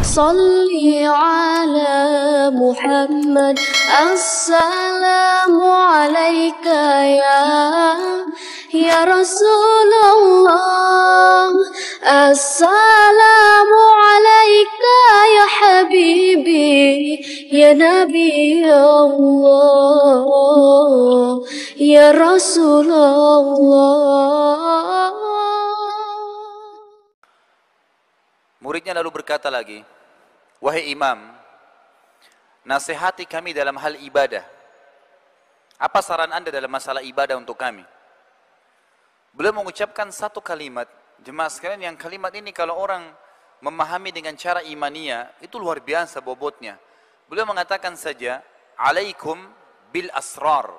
Salli ala Muhammad. Assalamu alayka ya Rasulullah. Assalamu alayka ya Habibi, ya Nabi Allah, ya Rasulullah. Muridnya lalu berkata lagi, wahai imam, nasihati kami dalam hal ibadah. Apa saran anda dalam masalah ibadah untuk kami? Beliau mengucapkan satu kalimat, jemaah sekalian, yang kalimat ini kalau orang memahami dengan cara imania, itu luar biasa bobotnya. Beliau mengatakan saja, alaikum bil asrar.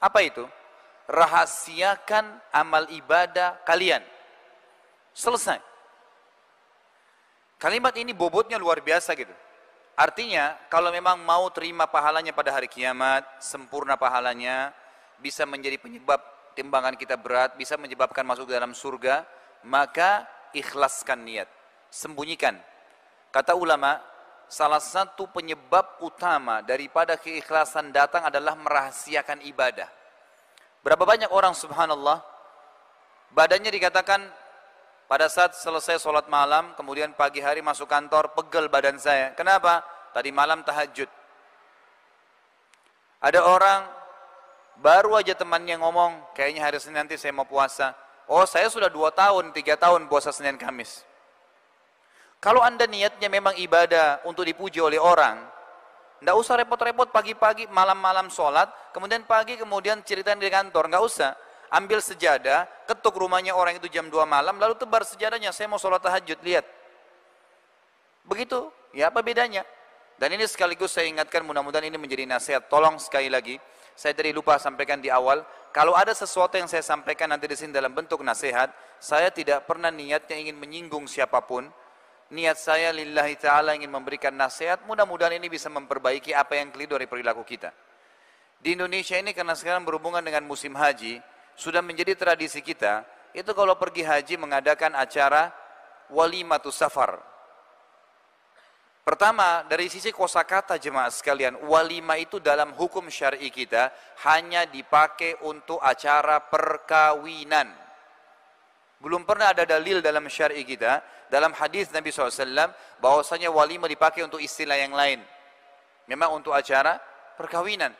Apa itu? Rahasiakan amal ibadah kalian. Selesai. Kalimat ini bobotnya luar biasa gitu. Artinya, kalau memang mau terima pahalanya pada hari kiamat, sempurna pahalanya, bisa menjadi penyebab timbangan kita berat, bisa menyebabkan masuk ke dalam surga, maka ikhlaskan niat, sembunyikan. Kata ulama, salah satu penyebab utama daripada keikhlasan datang adalah merahasiakan ibadah. Berapa banyak orang subhanallah, badannya dikatakan, pada saat selesai sholat malam, kemudian pagi hari masuk kantor, pegel badan saya. Kenapa? Tadi malam tahajud. Ada orang, baru aja temannya ngomong, kayaknya hari Senin nanti saya mau puasa. Oh, saya sudah 2 tahun, 3 tahun puasa Senin Kamis. Kalau anda niatnya memang ibadah untuk dipuji oleh orang, tidak usah repot-repot pagi-pagi, malam-malam sholat, kemudian pagi, kemudian ceritain di kantor, nggak usah. Ambil sejadah, ketuk rumahnya orang itu jam 2 malam, lalu tebar sejadahnya, saya mau sholat tahajud, lihat. Begitu, ya apa bedanya? Dan ini sekaligus saya ingatkan, mudah-mudahan ini menjadi nasihat. Tolong sekali lagi, saya tadi lupa sampaikan di awal, kalau ada sesuatu yang saya sampaikan nanti di sini dalam bentuk nasihat, saya tidak pernah niatnya ingin menyinggung siapapun. Niat saya lillahi ta'ala ingin memberikan nasihat, mudah-mudahan ini bisa memperbaiki apa yang keliru dari perilaku kita. Di Indonesia ini karena sekarang berhubungan dengan musim haji, sudah menjadi tradisi kita, itu kalau pergi haji mengadakan acara walimatus safar. Pertama, dari sisi kosakata jemaah sekalian, walima itu dalam hukum syar'i kita hanya dipakai untuk acara perkawinan. Belum pernah ada dalil dalam syar'i kita, dalam hadis Nabi SAW, bahwasanya walima dipakai untuk istilah yang lain. Memang untuk acara perkawinan.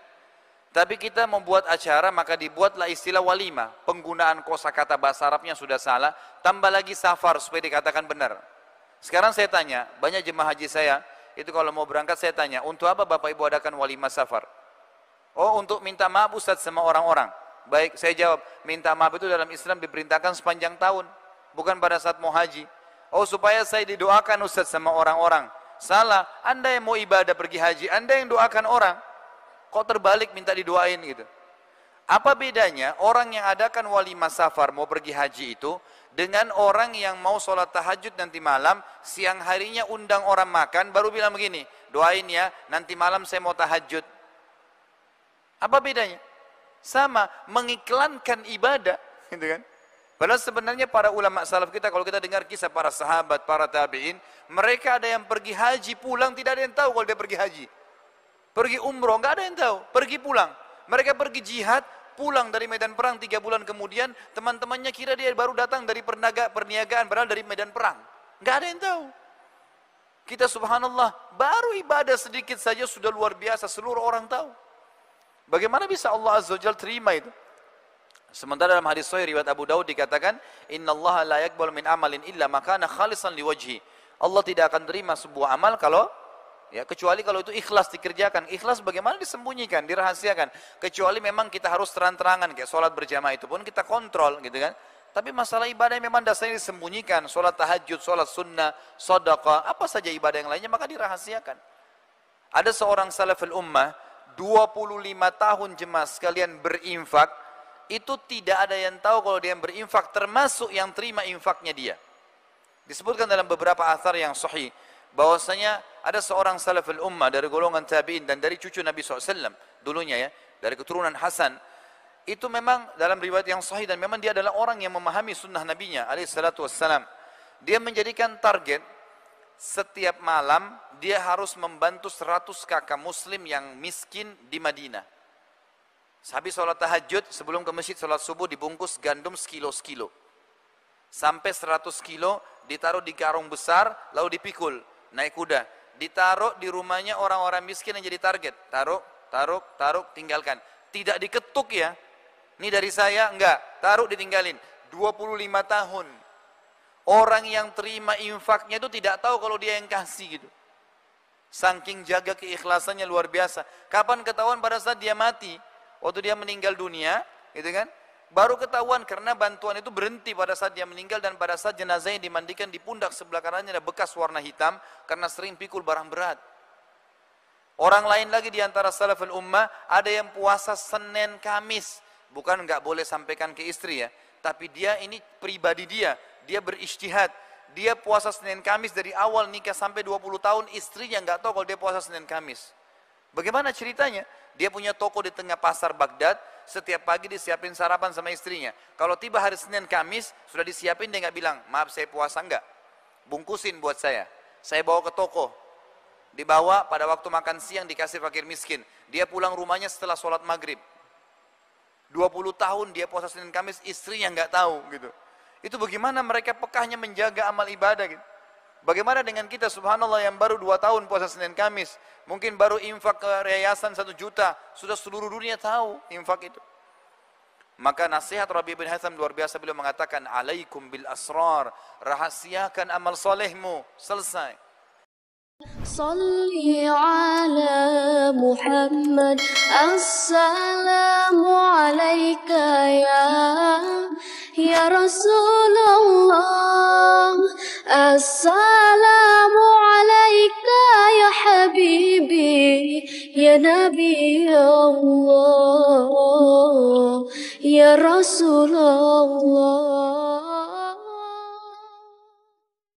Tapi kita membuat acara, maka dibuatlah istilah walima. Penggunaan kosakata bahasa Arabnya sudah salah, tambah lagi safar supaya dikatakan benar. Sekarang saya tanya, banyak jemaah haji saya, itu kalau mau berangkat saya tanya, untuk apa Bapak Ibu adakan walima safar? Oh, untuk minta maaf Ustaz sama orang-orang. Baik, saya jawab, minta maaf itu dalam Islam diperintahkan sepanjang tahun, bukan pada saat mau haji. Oh, supaya saya didoakan Ustaz sama orang-orang. Salah, Anda yang mau ibadah pergi haji, Anda yang doakan orang. Kok terbalik minta didoain gitu? Apa bedanya orang yang adakan walimah safar mau pergi haji itu dengan orang yang mau sholat tahajud nanti malam, siang harinya undang orang makan, baru bilang begini, doain ya, nanti malam saya mau tahajud. Apa bedanya? Sama, mengiklankan ibadah, gitu kan? Padahal sebenarnya para ulama salaf kita, kalau kita dengar kisah para sahabat, para tabi'in, mereka ada yang pergi haji pulang, tidak ada yang tahu kalau dia pergi haji. Pergi umroh, nggak ada yang tahu, pergi pulang. Mereka pergi jihad, pulang dari medan perang 3 bulan kemudian, teman-temannya kira dia baru datang dari perniagaan, padahal dari medan perang. Nggak ada yang tahu. Kita subhanallah, baru ibadah sedikit saja sudah luar biasa, seluruh orang tahu. Bagaimana bisa Allah Azza wa Jalla terima itu? Sementara dalam hadis sahih riwayat Abu Daud dikatakan, innallaha la yaqbalu min amalin illa ma kana khalisan liwajhi. Allah tidak akan terima sebuah amal kalau kecuali kalau itu ikhlas dikerjakan. Ikhlas bagaimana disembunyikan, dirahasiakan. Kecuali memang kita harus terang-terangan, kayak sholat berjamaah itu pun kita kontrol gitu kan. Tapi masalah ibadah yang memang dasarnya disembunyikan, sholat tahajud, sholat sunnah, sedekah, apa saja ibadah yang lainnya maka dirahasiakan. Ada seorang salaful ummah 25 tahun jemaah sekalian berinfak, itu tidak ada yang tahu kalau dia berinfak, termasuk yang terima infaknya dia. Disebutkan dalam beberapa athar yang sahih bahwasanya ada seorang salaful ummah dari golongan tabi'in dan dari cucu Nabi SAW dulunya ya, dari keturunan Hasan. Itu memang dalam riwayat yang sahih dan memang dia adalah orang yang memahami sunnah nabinya alaihi salatu wassalam. Dia menjadikan target setiap malam dia harus membantu 100 kakak muslim yang miskin di Madinah. Habis sholat tahajud, sebelum ke masjid sholat subuh dibungkus gandum sekilo-sekilo. Sampai 100 kilo, ditaruh di karung besar, lalu dipikul, naik kuda. Ditaruh di rumahnya orang-orang miskin yang jadi target. Taruh, tinggalkan. Tidak diketuk ya. Ini dari saya, enggak. Taruh, ditinggalin. 25 tahun. Orang yang terima infaknya itu tidak tahu kalau dia yang kasih gitu. Saking jaga keikhlasannya luar biasa. Kapan ketahuan? Pada saat dia mati. Waktu dia meninggal dunia, gitu kan? Baru ketahuan karena bantuan itu berhenti pada saat dia meninggal dan pada saat jenazahnya dimandikan di pundak sebelah kanannya ada bekas warna hitam karena sering pikul barang berat. Orang lain lagi di antara salaful ummah ada yang puasa Senin Kamis, bukan nggak boleh sampaikan ke istri ya, tapi dia ini pribadi dia berijtihad. Dia puasa Senin Kamis dari awal nikah sampai 20 tahun, istrinya nggak tahu kalau dia puasa Senin Kamis. Bagaimana ceritanya? Dia punya toko di tengah pasar Baghdad, setiap pagi disiapin sarapan sama istrinya. Kalau tiba hari Senin Kamis, sudah disiapin, dia nggak bilang, maaf saya puasa, enggak. Bungkusin buat saya bawa ke toko. Dibawa pada waktu makan siang dikasih fakir miskin. Dia pulang rumahnya setelah sholat maghrib. 20 tahun dia puasa Senin Kamis, istrinya nggak tahu gitu. Itu bagaimana mereka pekahnya menjaga amal ibadah gitu. Bagaimana dengan kita subhanallah yang baru 2 tahun puasa Senin Kamis, mungkin baru infak ke yayasan 1 juta, sudah seluruh dunia tahu infak itu. Maka nasihat Rabi bin Haitham luar biasa, beliau mengatakan, alaikum bil asrar, rahasiakan amal solehmu, selesai. Salli ala Muhammad, assalamu alaika ya Rasulullah, assalamu alaika ya habibi ya Nabi Allah ya Rasulullah.